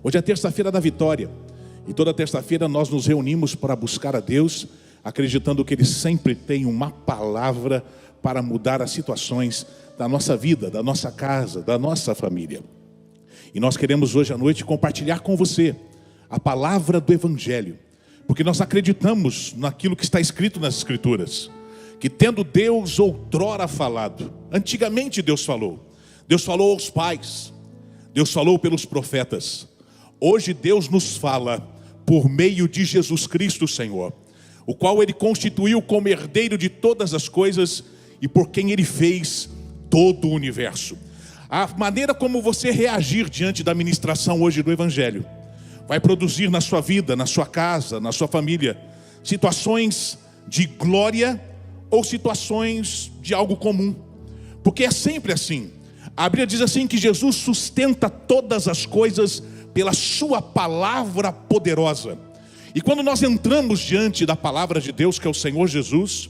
Hoje é terça-feira da vitória. E toda terça-feira nós nos reunimos para buscar a Deus, acreditando que Ele sempre tem uma palavra para mudar as situações da nossa vida, da nossa casa, da nossa família. E nós queremos hoje à noite compartilhar com você a palavra do Evangelho, porque nós acreditamos naquilo que está escrito nas Escrituras, que tendo Deus outrora falado, antigamente Deus falou aos pais, Deus falou pelos profetas, hoje Deus nos fala por meio de Jesus Cristo, Senhor, o qual Ele constituiu como herdeiro de todas as coisas e por quem Ele fez todo o universo. A maneira como você reagir diante da ministração hoje do Evangelho vai produzir na sua vida, na sua casa, na sua família, situações de glória ou situações de algo comum. Porque é sempre assim. A Bíblia diz assim que Jesus sustenta todas as coisas pela sua palavra poderosa. E quando nós entramos diante da palavra de Deus, que é o Senhor Jesus,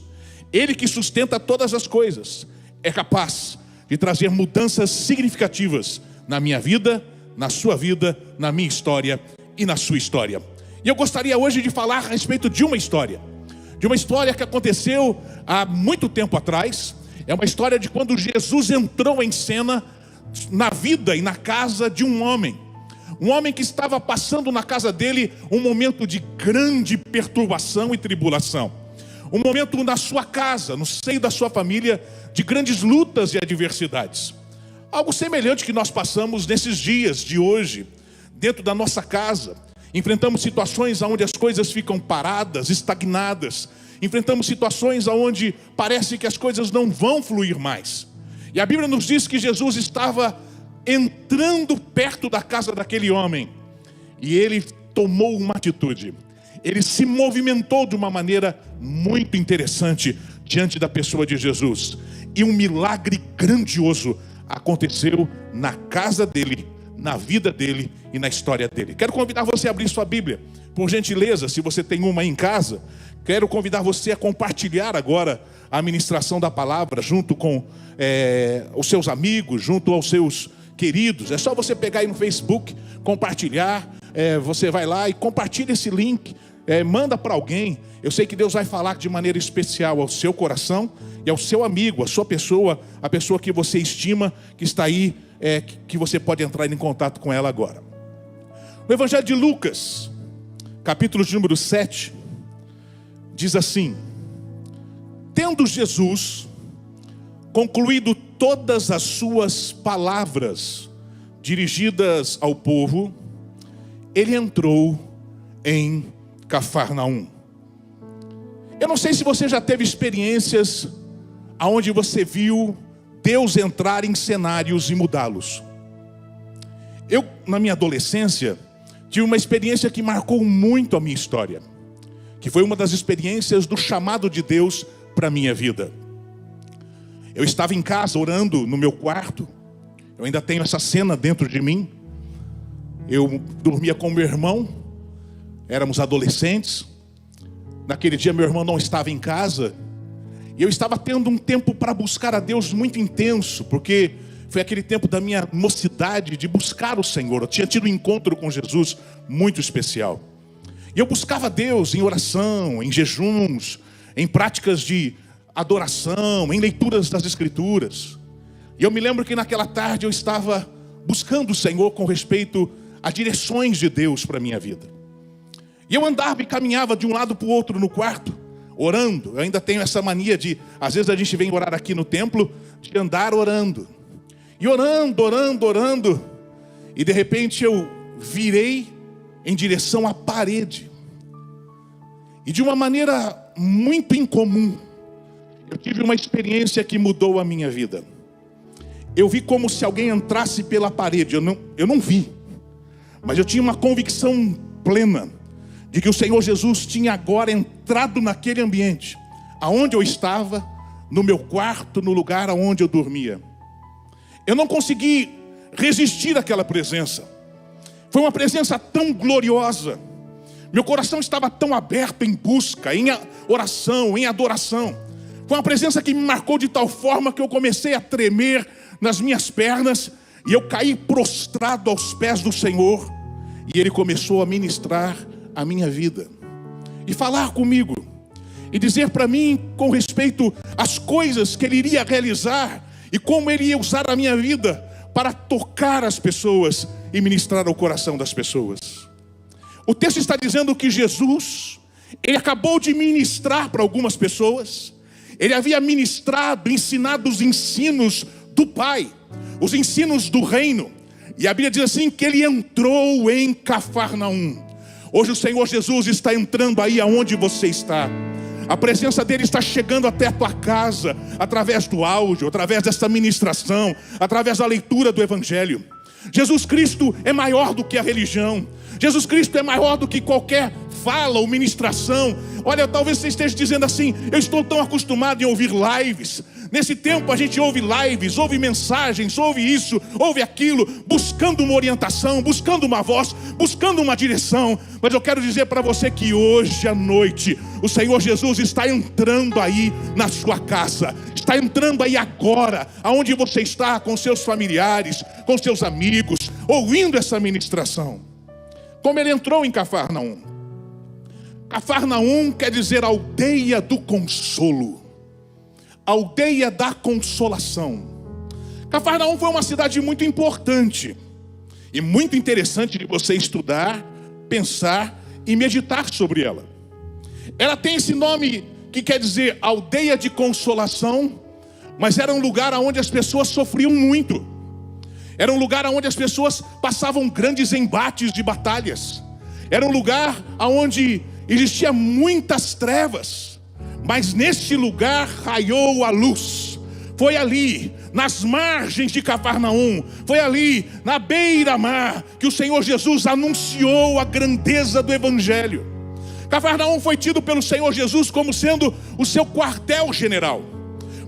Ele que sustenta todas as coisas, é capaz de trazer mudanças significativas na minha vida, na sua vida, na minha história e na sua história. E eu gostaria hoje de falar a respeito de uma história que aconteceu há muito tempo atrás. É uma história de quando Jesus entrou em cena na vida e na casa de um homem que estava passando na casa dele um momento de grande perturbação e tribulação, um momento na sua casa, no seio da sua família, de grandes lutas e adversidades. Algo semelhante que nós passamos nesses dias de hoje, dentro da nossa casa. Enfrentamos situações onde as coisas ficam paradas, estagnadas. Enfrentamos situações onde parece que as coisas não vão fluir mais. E a Bíblia nos diz que Jesus estava entrando perto da casa daquele homem. E ele tomou uma atitude. Ele se movimentou de uma maneira muito interessante diante da pessoa de Jesus. E um milagre grandioso aconteceu na casa dele, na vida dele e na história dele. Quero convidar você a abrir sua Bíblia, por gentileza, se você tem uma aí em casa. Quero convidar você a compartilhar agora a ministração da palavra junto com os seus amigos, junto aos seus queridos. É só você pegar aí no Facebook, compartilhar. Você vai lá e compartilha esse link, manda para alguém. Eu sei que Deus vai falar de maneira especial ao seu coração e ao seu amigo, a sua pessoa, a pessoa que você estima, que está aí, que você pode entrar em contato com ela agora. O Evangelho de Lucas, capítulo de número 7, diz assim: tendo Jesus concluído todas as suas palavras dirigidas ao povo, ele entrou em Cafarnaum. Eu não sei se você já teve experiências onde você viu Deus entrar em cenários e mudá-los. Eu, na minha adolescência, tive uma experiência que marcou muito a minha história, que foi uma das experiências do chamado de Deus para a minha vida. Eu estava em casa orando no meu quarto. Eu ainda tenho essa cena dentro de mim. Eu dormia com meu irmão, éramos adolescentes. Naquele dia meu irmão não estava em casa, e eu estava tendo um tempo para buscar a Deus muito intenso, porque foi aquele tempo da minha mocidade de buscar o Senhor. Eu tinha tido um encontro com Jesus muito especial. E eu buscava a Deus em oração, em jejuns, em práticas de adoração, em leituras das Escrituras. E eu me lembro que naquela tarde eu estava buscando o Senhor com respeito a direções de Deus para a minha vida. E eu andava e caminhava de um lado para o outro no quarto, orando. Eu ainda tenho essa mania de, às vezes a gente vem orar aqui no templo, de andar orando. E orando. E de repente eu virei em direção à parede. E de uma maneira muito incomum, eu tive uma experiência que mudou a minha vida. Eu vi como se alguém entrasse pela parede. Eu não vi, mas eu tinha uma convicção plena de que o Senhor Jesus tinha agora entrado naquele ambiente, aonde eu estava, no meu quarto, no lugar onde eu dormia. Eu não consegui resistir àquela presença. Foi uma presença tão gloriosa. Meu coração estava tão aberto em busca, em oração, em adoração. Foi uma presença que me marcou de tal forma que eu comecei a tremer nas minhas pernas, e eu caí prostrado aos pés do Senhor. E ele começou a ministrar a minha vida e falar comigo e dizer para mim com respeito às coisas que ele iria realizar e como ele ia usar a minha vida para tocar as pessoas e ministrar ao coração das pessoas. O texto está dizendo que Jesus, ele acabou de ministrar para algumas pessoas. Ele havia ministrado, ensinado os ensinos do Pai, os ensinos do reino. E a Bíblia diz assim que ele entrou em Cafarnaum. Hoje o Senhor Jesus está entrando aí aonde você está. A presença dele está chegando até a tua casa, através do áudio, através desta ministração, através da leitura do Evangelho. Jesus Cristo é maior do que a religião. Jesus Cristo é maior do que qualquer fala ou ministração. Olha, talvez você esteja dizendo assim: eu estou tão acostumado em ouvir lives. Nesse tempo a gente ouve lives, ouve mensagens, ouve isso, ouve aquilo, buscando uma orientação, buscando uma voz, buscando uma direção. Mas eu quero dizer para você que hoje à noite o Senhor Jesus está entrando aí na sua casa, está entrando aí agora, aonde você está, com seus familiares, com seus amigos, ouvindo essa ministração. Como ele entrou em Cafarnaum. Cafarnaum quer dizer aldeia do consolo, aldeia da consolação. Cafarnaum foi uma cidade muito importante e muito interessante de você estudar, pensar e meditar sobre ela. Ela tem esse nome que quer dizer aldeia de consolação, mas era um lugar onde as pessoas sofriam muito. Era um lugar onde as pessoas passavam grandes embates de batalhas. Era um lugar onde existia muitas trevas. Mas neste lugar raiou a luz. Foi ali, nas margens de Cafarnaum, foi ali, na beira-mar, que o Senhor Jesus anunciou a grandeza do Evangelho. Cafarnaum foi tido pelo Senhor Jesus como sendo o seu quartel-general.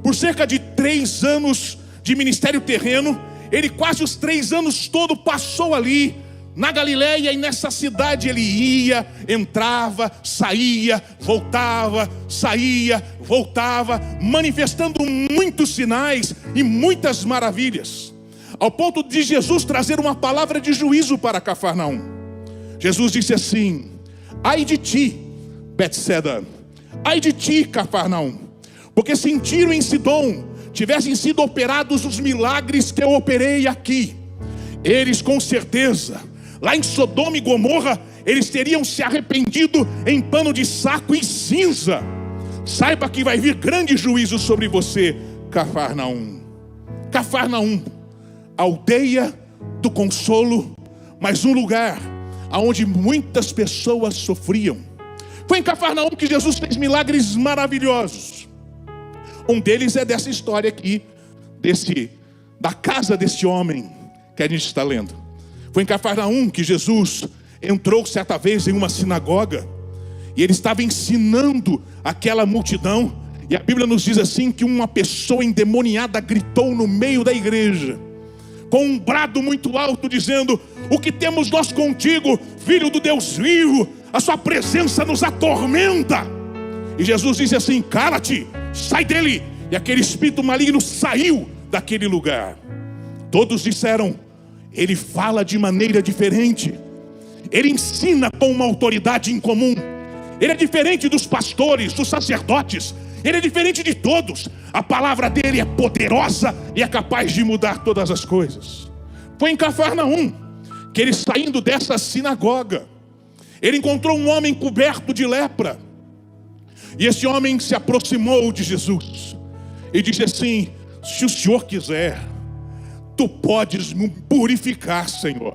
Por cerca de 3 anos de ministério terreno, ele quase os 3 anos todo passou ali, na Galileia, e nessa cidade ele ia, entrava, saía, voltava, manifestando muitos sinais e muitas maravilhas, ao ponto de Jesus trazer uma palavra de juízo para Cafarnaum. Jesus disse assim: ai de ti, Betseda, ai de ti, Cafarnaum, porque se em Tiro e em Sidom tivessem sido operados os milagres que eu operei aqui, eles com certeza, lá em Sodoma e Gomorra, eles teriam se arrependido em pano de saco e cinza. Saiba que vai vir grande juízo sobre você, Cafarnaum. Cafarnaum, aldeia do consolo, mas um lugar onde muitas pessoas sofriam. Foi em Cafarnaum que Jesus fez milagres maravilhosos. Um deles é dessa história aqui, da casa desse homem que a gente está lendo. Foi em Cafarnaum que Jesus entrou certa vez em uma sinagoga e ele estava ensinando aquela multidão. E a Bíblia nos diz assim que uma pessoa endemoniada gritou no meio da igreja, com um brado muito alto, dizendo: o que temos nós contigo, filho do Deus vivo? A sua presença nos atormenta. E Jesus disse assim: cala-te, sai dele. E aquele espírito maligno saiu daquele lugar. Todos disseram: ele fala de maneira diferente, ele ensina com uma autoridade incomum, ele é diferente dos pastores, dos sacerdotes, ele é diferente de todos. A palavra dele é poderosa e é capaz de mudar todas as coisas. Foi em Cafarnaum que ele, saindo dessa sinagoga, ele encontrou um homem coberto de lepra. E esse homem se aproximou de Jesus e disse assim: se o Senhor quiser, tu podes me purificar, Senhor.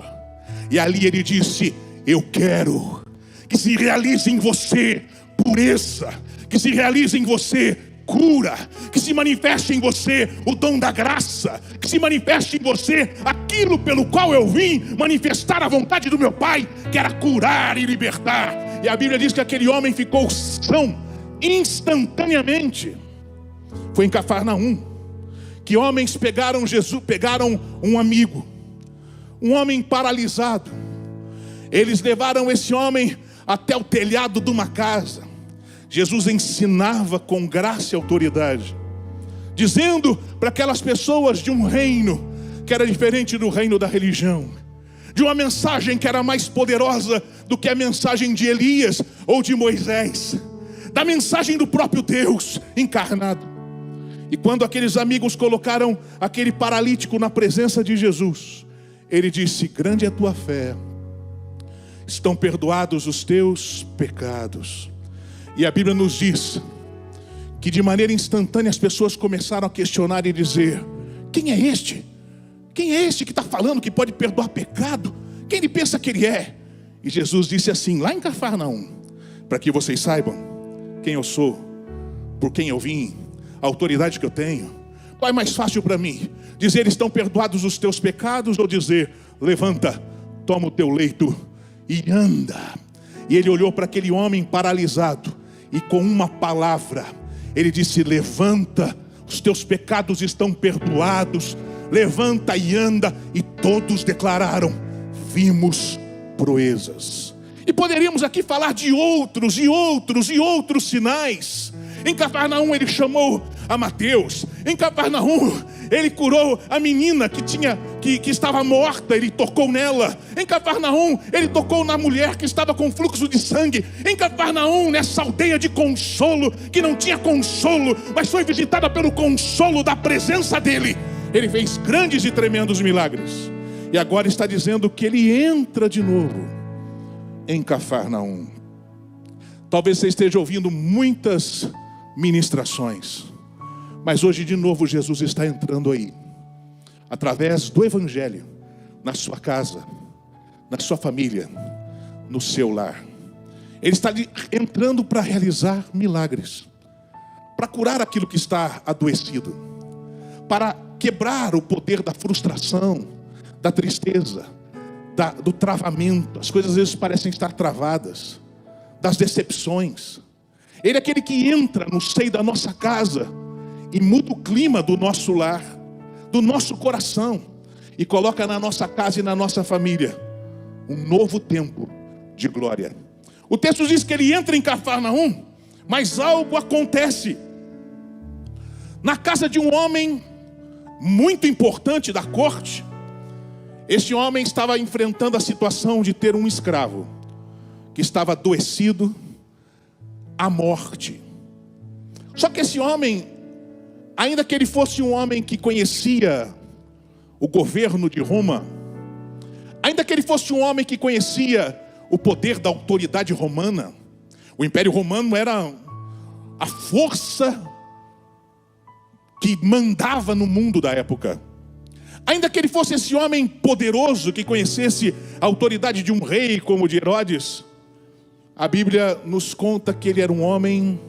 E ali ele disse: eu quero que se realize em você pureza, que se realize em você cura, que se manifeste em você o dom da graça, que se manifeste em você aquilo pelo qual eu vim manifestar a vontade do meu Pai, que era curar e libertar. E a Bíblia diz que aquele homem ficou são instantaneamente. Foi em Cafarnaum que homens pegaram um amigo, um homem paralisado. Eles levaram esse homem até o telhado de uma casa. Jesus ensinava com graça e autoridade, dizendo para aquelas pessoas de um reino que era diferente do reino da religião, de uma mensagem que era mais poderosa do que a mensagem de Elias ou de Moisés, da mensagem do próprio Deus encarnado. E quando aqueles amigos colocaram aquele paralítico na presença de Jesus, ele disse: grande é a tua fé, estão perdoados os teus pecados. E a Bíblia nos diz que de maneira instantânea as pessoas começaram a questionar e dizer: quem é este? Quem é este que está falando que pode perdoar pecado? Quem ele pensa que ele é? E Jesus disse assim, lá em Cafarnaum: para que vocês saibam quem eu sou, por quem eu vim, a autoridade que eu tenho. Qual é mais fácil para mim? Dizer estão perdoados os teus pecados, ou dizer levanta, toma o teu leito e anda? E ele olhou para aquele homem paralisado e com uma palavra ele disse: levanta, os teus pecados estão perdoados, levanta e anda. E todos declararam: vimos proezas. E poderíamos aqui falar de outros e outros e outros sinais. Em Cafarnaum ele chamou a Mateus. Em Cafarnaum ele curou a menina que estava morta, ele tocou nela. Em Cafarnaum ele tocou na mulher que estava com fluxo de sangue. Em Cafarnaum, nessa aldeia de consolo, que não tinha consolo, mas foi visitada pelo consolo da presença dele, ele fez grandes e tremendos milagres. E agora está dizendo que ele entra de novo em Cafarnaum. Talvez você esteja ouvindo muitas ministrações, mas hoje de novo Jesus está entrando aí, através do Evangelho, na sua casa, na sua família, no seu lar. Ele está entrando para realizar milagres, para curar aquilo que está adoecido, para quebrar o poder da frustração, da tristeza, do travamento. As coisas às vezes parecem estar travadas, das decepções. Ele é aquele que entra no seio da nossa casa e muda o clima do nosso lar, do nosso coração, e coloca na nossa casa e na nossa família um novo tempo de glória. O texto diz que ele entra em Cafarnaum, mas algo acontece. Na casa de um homem muito importante da corte, este homem estava enfrentando a situação de ter um escravo que estava adoecido à morte. Só que esse homem, ainda que ele fosse um homem que conhecia o governo de Roma, ainda que ele fosse um homem que conhecia o poder da autoridade romana, o Império Romano era a força que mandava no mundo da época. Ainda que ele fosse esse homem poderoso que conhecesse a autoridade de um rei como o de Herodes, a Bíblia nos conta que ele era um homem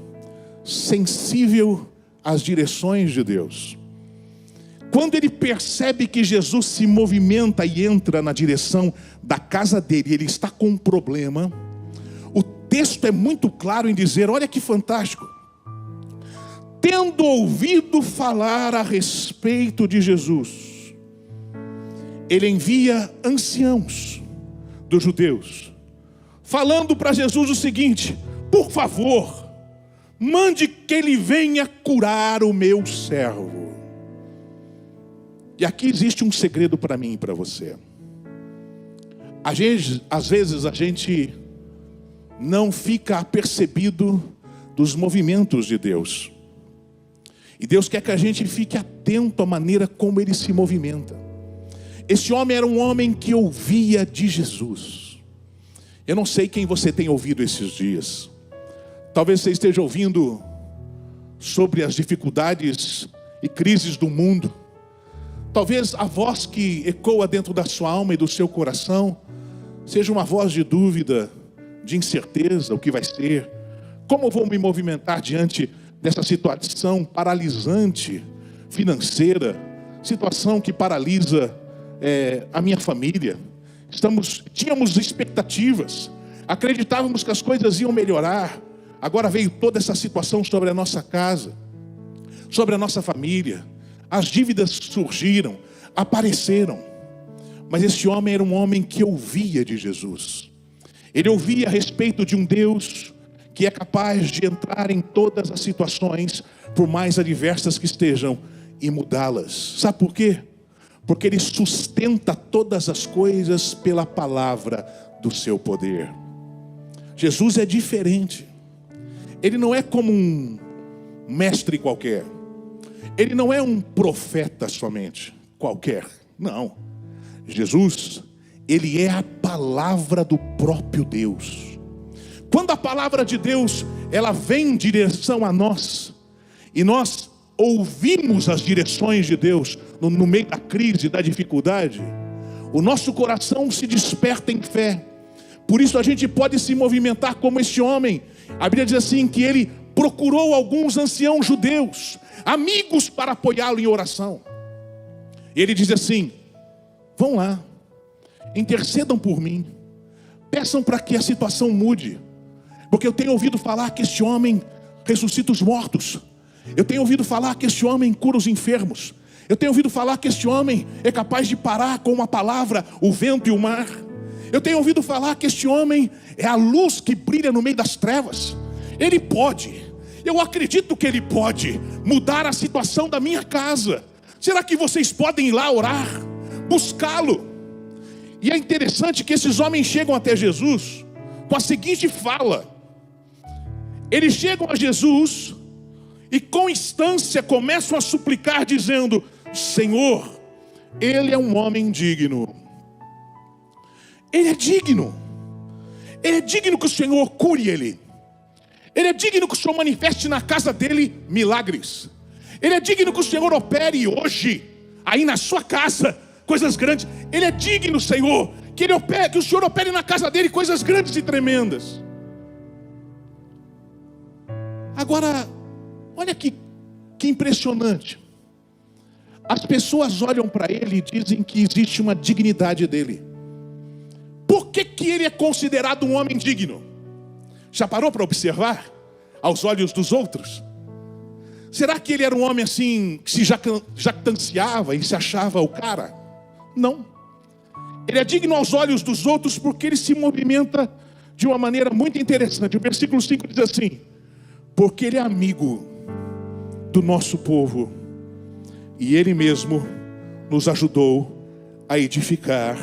sensível às direções de Deus. Quando ele percebe que Jesus se movimenta e entra na direção da casa dele, ele está com um problema, o texto é muito claro em dizer, olha que fantástico: tendo ouvido falar a respeito de Jesus, ele envia anciãos dos judeus, falando para Jesus o seguinte: por favor, mande que ele venha curar o meu servo. E aqui existe um segredo para mim e para você. Às vezes a gente não fica apercebido dos movimentos de Deus. E Deus quer que a gente fique atento à maneira como ele se movimenta. Esse homem era um homem que ouvia de Jesus. Eu não sei quem você tem ouvido esses dias. Talvez você esteja ouvindo sobre as dificuldades e crises do mundo. Talvez a voz que ecoa dentro da sua alma e do seu coração seja uma voz de dúvida, de incerteza: o que vai ser? Como vou me movimentar diante dessa situação paralisante financeira, situação que paralisa a minha família? Tínhamos expectativas, acreditávamos que as coisas iam melhorar. Agora veio toda essa situação sobre a nossa casa, sobre a nossa família. As dívidas surgiram, apareceram. Mas esse homem era um homem que ouvia de Jesus. Ele ouvia a respeito de um Deus que é capaz de entrar em todas as situações, por mais adversas que estejam, e mudá-las. Sabe por quê? porque Ele sustenta todas as coisas pela palavra do seu poder. Jesus é diferente. Ele não é como um mestre qualquer. Ele não é um profeta somente, qualquer. Não. Jesus, Ele é a palavra do próprio Deus. Quando a palavra de Deus, ela vem em direção a nós, e nós ouvimos as direções de Deus no meio da crise, da dificuldade, o nosso coração se desperta em fé. Por isso a gente pode se movimentar como este homem. A Bíblia diz assim, que ele procurou alguns anciãos judeus, amigos, para apoiá-lo em oração. E ele diz assim: vão lá, intercedam por mim, peçam para que a situação mude, porque eu tenho ouvido falar que este homem ressuscita os mortos. Eu tenho ouvido falar que este homem cura os enfermos. Eu tenho ouvido falar que este homem é capaz de parar com uma palavra o vento e o mar. Eu tenho ouvido falar que este homem é a luz que brilha no meio das trevas. Ele pode, eu acredito que Ele pode mudar a situação da minha casa. Será que vocês podem ir lá orar, buscá-lo? E é interessante que esses homens chegam até Jesus com a seguinte fala. Eles chegam a Jesus e com instância começam a suplicar, dizendo: Senhor, Ele é um homem digno. Ele é digno. Ele é digno que o Senhor cure Ele. Ele é digno que o Senhor manifeste na casa dele milagres. Ele é digno que o Senhor opere hoje, aí na sua casa, coisas grandes. Ele é digno, Senhor, que o Senhor opere na casa dele coisas grandes e tremendas. Agora, olha que impressionante. As pessoas olham para ele e dizem que existe uma dignidade dele. Por que ele é considerado um homem digno? Já parou para observar aos olhos dos outros? Será que ele era um homem assim, que se jactanciava e se achava o cara? Não. Ele é digno aos olhos dos outros porque ele se movimenta de uma maneira muito interessante. O versículo 5 diz assim: porque ele é amigo do nosso povo, e ele mesmo nos ajudou a edificar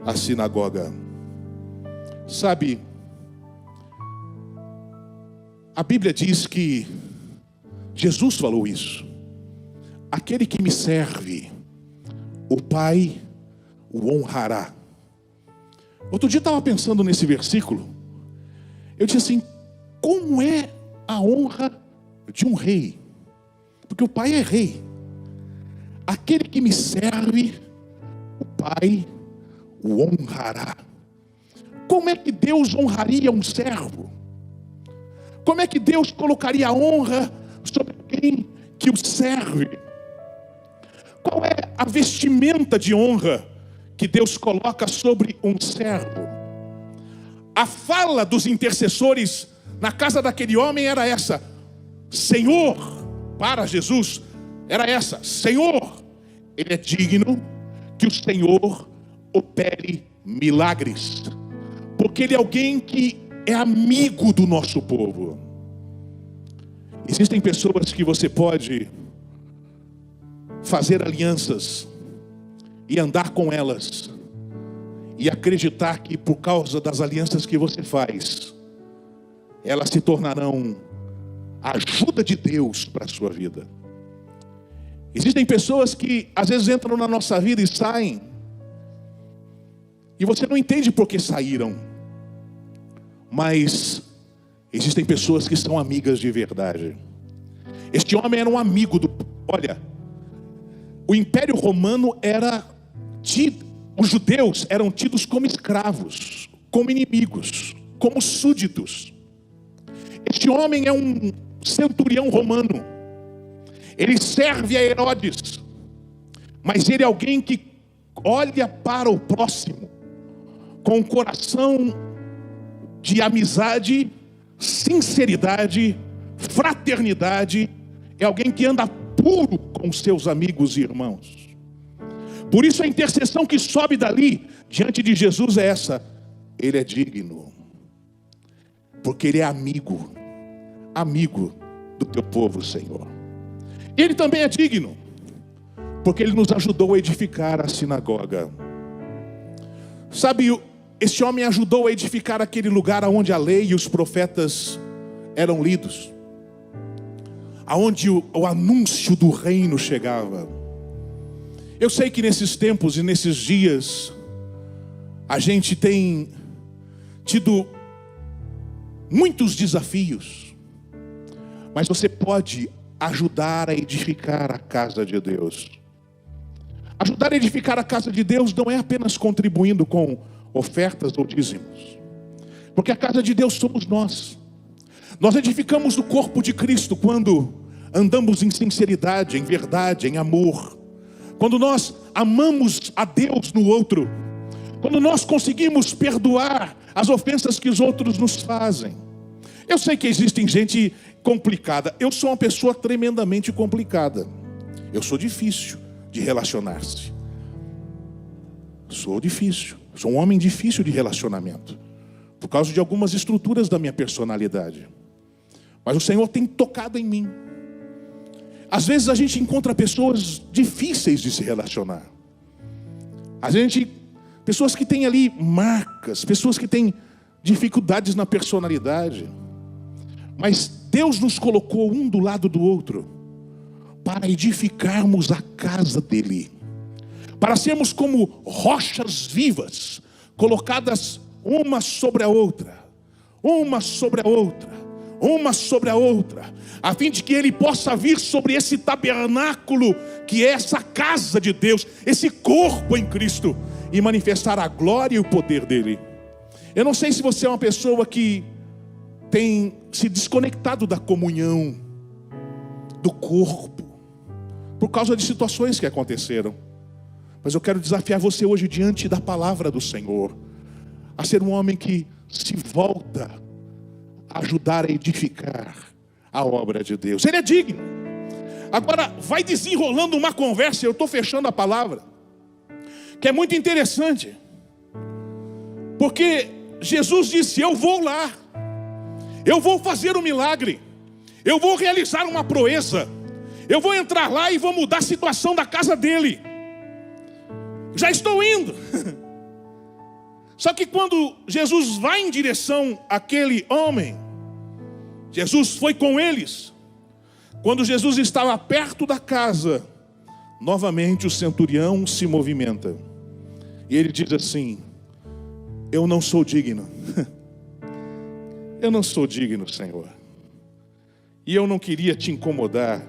a sinagoga. Sabe, a Bíblia diz que Jesus falou isso: aquele que me serve, o Pai o honrará. Outro dia eu estava pensando nesse versículo. Eu disse assim: como é a honra de um rei? Porque o Pai é rei. Aquele que me serve, o Pai o honrará. Como é que Deus honraria um servo? Como é que Deus colocaria a honra sobre quem que o serve? Qual é a vestimenta de honra que Deus coloca sobre um servo? A fala dos intercessores na casa daquele homem era essa: Senhor, para Jesus, era essa: Senhor, Ele é digno que o Senhor opere milagres, porque Ele é alguém que é amigo do nosso povo. Existem pessoas que você pode fazer alianças e andar com elas e acreditar que por causa das alianças que você faz, elas se tornarão a ajuda de Deus para a sua vida. Existem pessoas que às vezes entram na nossa vida e saem, e você não entende por que saíram. Mas existem pessoas que são amigas de verdade. Este homem era um amigo do... Olha, o Império Romano era tido, os judeus eram tidos como escravos, como inimigos, como súditos. Este homem é um centurião romano. Ele serve a Herodes, mas ele é alguém que olha para o próximo com um coração de amizade, sinceridade, fraternidade. É alguém que anda puro com os seus amigos e irmãos. Por isso a intercessão que sobe dali diante de Jesus é essa: Ele é digno, porque Ele é amigo do teu povo, Senhor. Ele também é digno, porque ele nos ajudou a edificar a sinagoga. Sabe, esse homem ajudou a edificar aquele lugar onde a lei e os profetas eram lidos, aonde o anúncio do reino chegava. Eu sei que nesses tempos e nesses dias a gente tem tido muitos desafios, mas você pode ajudar a edificar a casa de Deus. Ajudar a edificar a casa de Deus não é apenas contribuindo com ofertas ou dízimos, porque a casa de Deus somos nós. Nós edificamos o corpo de Cristo quando andamos em sinceridade, em verdade, em amor, quando nós amamos a Deus no outro, quando nós conseguimos perdoar as ofensas que os outros nos fazem. Eu sei que existem gente complicada. Eu sou uma pessoa tremendamente complicada. Eu sou difícil de relacionar-se. Sou difícil. Sou um homem difícil de relacionamento, por causa de algumas estruturas da minha personalidade. Mas o Senhor tem tocado em mim. Às vezes a gente encontra pessoas difíceis de se relacionar. Pessoas que têm ali marcas, pessoas que têm dificuldades na personalidade. Mas Deus nos colocou um do lado do outro para edificarmos a casa dele, para sermos como rochas vivas, colocadas uma sobre a outra, uma sobre a outra, uma sobre a outra, a fim de que ele possa vir sobre esse tabernáculo, que é essa casa de Deus, esse corpo em Cristo, e manifestar a glória e o poder dele. Eu não sei se você é uma pessoa que tem se desconectado da comunhão, do corpo, por causa de situações que aconteceram. Mas eu quero desafiar você hoje, diante da palavra do Senhor, a ser um homem que se volta a ajudar a edificar a obra de Deus. Ele é digno. Agora vai desenrolando uma conversa, eu estou fechando a palavra, que é muito interessante, porque Jesus disse: eu vou lá, eu vou fazer um milagre, eu vou realizar uma proeza, eu vou entrar lá e vou mudar a situação da casa dele. Já estou indo. Só que quando Jesus vai em direção àquele homem, Jesus foi com eles. Quando Jesus estava perto da casa, novamente o centurião se movimenta. E ele diz assim: eu não sou digno. Eu não sou digno, Senhor. E eu não queria te incomodar.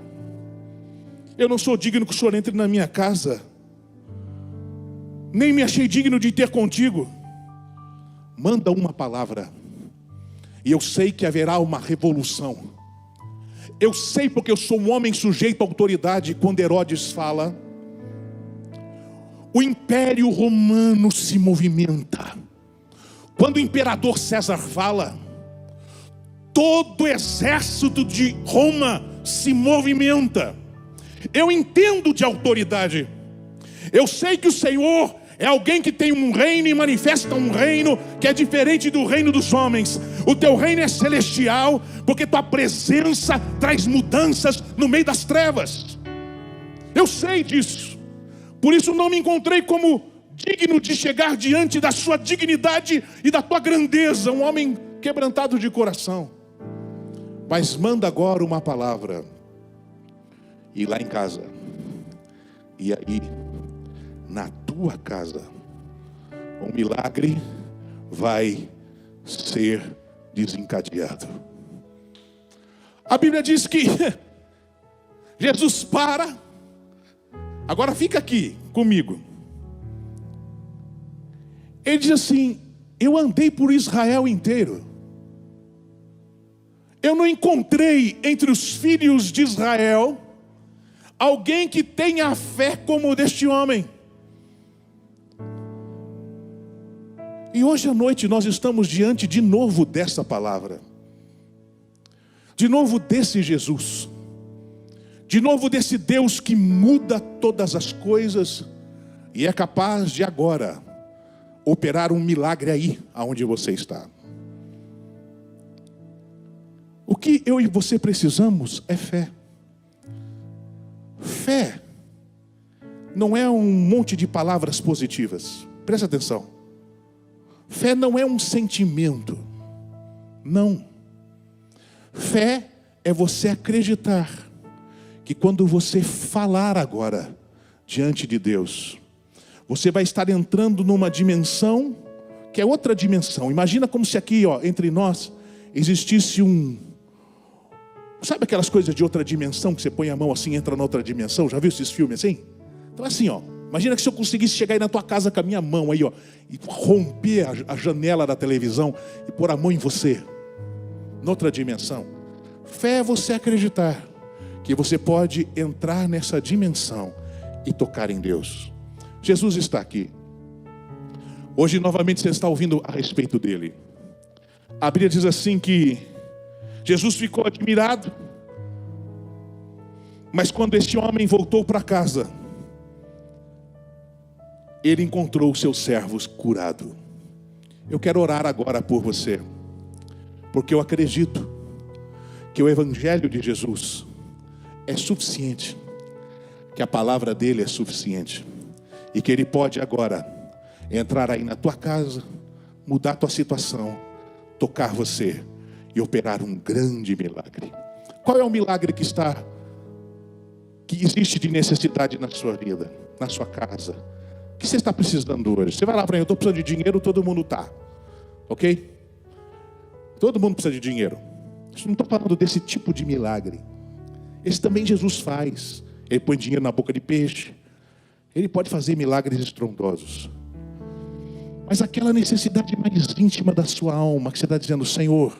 Eu não sou digno que o Senhor entre na minha casa. Nem me achei digno de ter contigo. Manda uma palavra, e eu sei que haverá uma revolução. Eu sei, porque eu sou um homem sujeito à autoridade. Quando Herodes fala, o império romano se movimenta. Quando o imperador César fala, todo o exército de Roma se movimenta. Eu entendo de autoridade. Eu sei que o Senhor é alguém que tem um reino e manifesta um reino que é diferente do reino dos homens. O teu reino é celestial, porque tua presença traz mudanças no meio das trevas. Eu sei disso. Por isso não me encontrei como digno de chegar diante da sua dignidade e da tua grandeza, um homem quebrantado de coração. Mas manda agora uma palavra, e lá em casa, e aí na tua casa, um milagre vai ser desencadeado. A Bíblia diz que Jesus para. Agora fica aqui comigo. Ele diz assim: eu andei por Israel inteiro, eu não encontrei entre os filhos de Israel alguém que tenha a fé como o deste homem. E hoje à noite nós estamos diante de novo dessa palavra, de novo desse Jesus, de novo desse Deus que muda todas as coisas e é capaz de agora operar um milagre aí aonde você está. O que eu e você precisamos é fé. Fé não é um monte de palavras positivas. Presta atenção. Fé não é um sentimento. Não. Fé é você acreditar que quando você falar agora diante de Deus, você vai estar entrando numa dimensão que é outra dimensão. Imagina como se aqui, entre nós, existisse sabe aquelas coisas de outra dimensão, que você põe a mão assim e entra na outra dimensão? Já viu esses filmes assim? Então assim, imagina que se eu conseguisse chegar aí na tua casa com a minha mão aí, e romper a janela da televisão e pôr a mão em você, noutra dimensão. Fé é você acreditar que você pode entrar nessa dimensão e tocar em Deus. Jesus está aqui. Hoje novamente você está ouvindo a respeito dele. A Bíblia diz assim que Jesus ficou admirado, mas quando este homem voltou para casa, ele encontrou os seus servos curados. Eu quero orar agora por você, porque eu acredito que o Evangelho de Jesus é suficiente, que a palavra dele é suficiente, e que ele pode agora entrar aí na tua casa, mudar a tua situação, tocar você e operar um grande milagre. Qual é o milagre que existe de necessidade na sua vida, na sua casa? O que você está precisando hoje? Você vai lá para mim, eu estou precisando de dinheiro, todo mundo está, ok? Todo mundo precisa de dinheiro. Eu não estou falando desse tipo de milagre. Esse também Jesus faz. Ele põe dinheiro na boca de peixe. Ele pode fazer milagres estrondosos. Mas aquela necessidade mais íntima da sua alma, que você está dizendo, Senhor,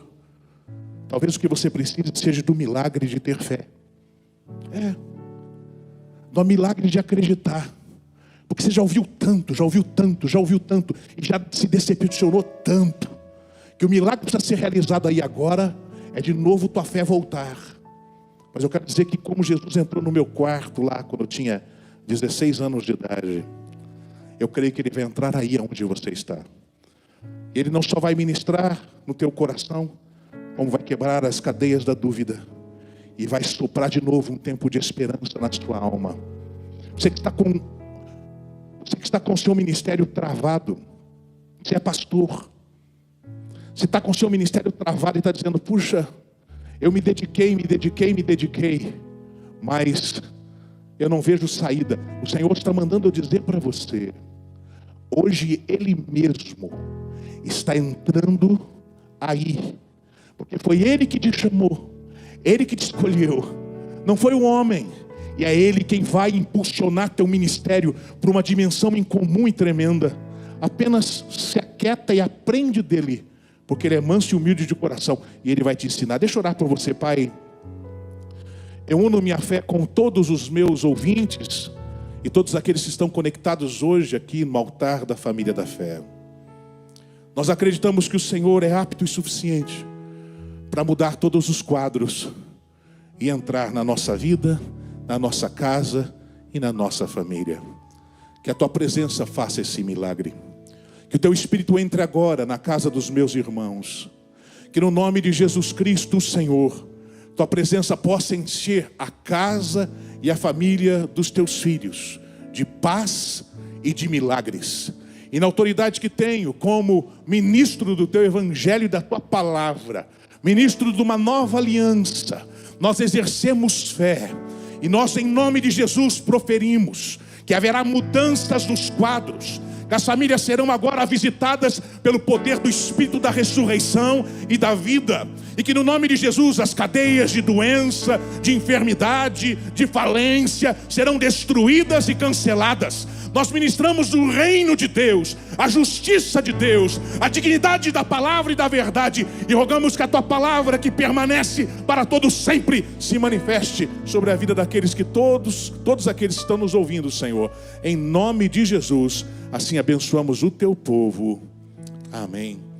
talvez o que você precisa seja do milagre de ter fé. Do milagre de acreditar. Porque você já ouviu tanto, e já se decepcionou tanto, que o milagre precisa ser realizado aí agora, é de novo tua fé voltar. Mas eu quero dizer que como Jesus entrou no meu quarto lá, quando eu tinha 16 anos de idade, eu creio que Ele vai entrar aí onde você está. Ele não só vai ministrar no teu coração, como vai quebrar as cadeias da dúvida, e vai soprar de novo um tempo de esperança na sua alma. Você que está com o seu ministério travado, você é pastor, você está com o seu ministério travado e está dizendo, puxa, eu me dediquei, mas eu não vejo saída. O Senhor está mandando eu dizer para você, hoje Ele mesmo está entrando aí, porque foi Ele que te chamou, Ele que te escolheu, não foi o homem. E é Ele quem vai impulsionar teu ministério para uma dimensão incomum e tremenda. Apenas se aquieta e aprende dEle, porque Ele é manso e humilde de coração, e Ele vai te ensinar. Deixa eu orar por você, Pai. Eu uno minha fé com todos os meus ouvintes e todos aqueles que estão conectados hoje aqui no altar da família da fé. Nós acreditamos que o Senhor é apto e suficiente para mudar todos os quadros e entrar na nossa vida, na nossa casa e na nossa família. Que a tua presença faça esse milagre. Que o teu Espírito entre agora na casa dos meus irmãos. Que no nome de Jesus Cristo, o Senhor, tua presença possa encher a casa e a família dos teus filhos de paz e de milagres. E na autoridade que tenho como ministro do teu Evangelho e da tua palavra, ministro de uma nova aliança, nós exercemos fé. E nós, em nome de Jesus, proferimos que haverá mudanças nos quadros, que as famílias serão agora visitadas pelo poder do Espírito da ressurreição e da vida, e que no nome de Jesus as cadeias de doença, de enfermidade, de falência serão destruídas e canceladas. Nós ministramos o reino de Deus, a justiça de Deus, a dignidade da palavra e da verdade, e rogamos que a tua palavra, que permanece para todos sempre, se manifeste sobre a vida daqueles que todos aqueles que estão nos ouvindo, Senhor. Em nome de Jesus, assim abençoamos o teu povo. Amém.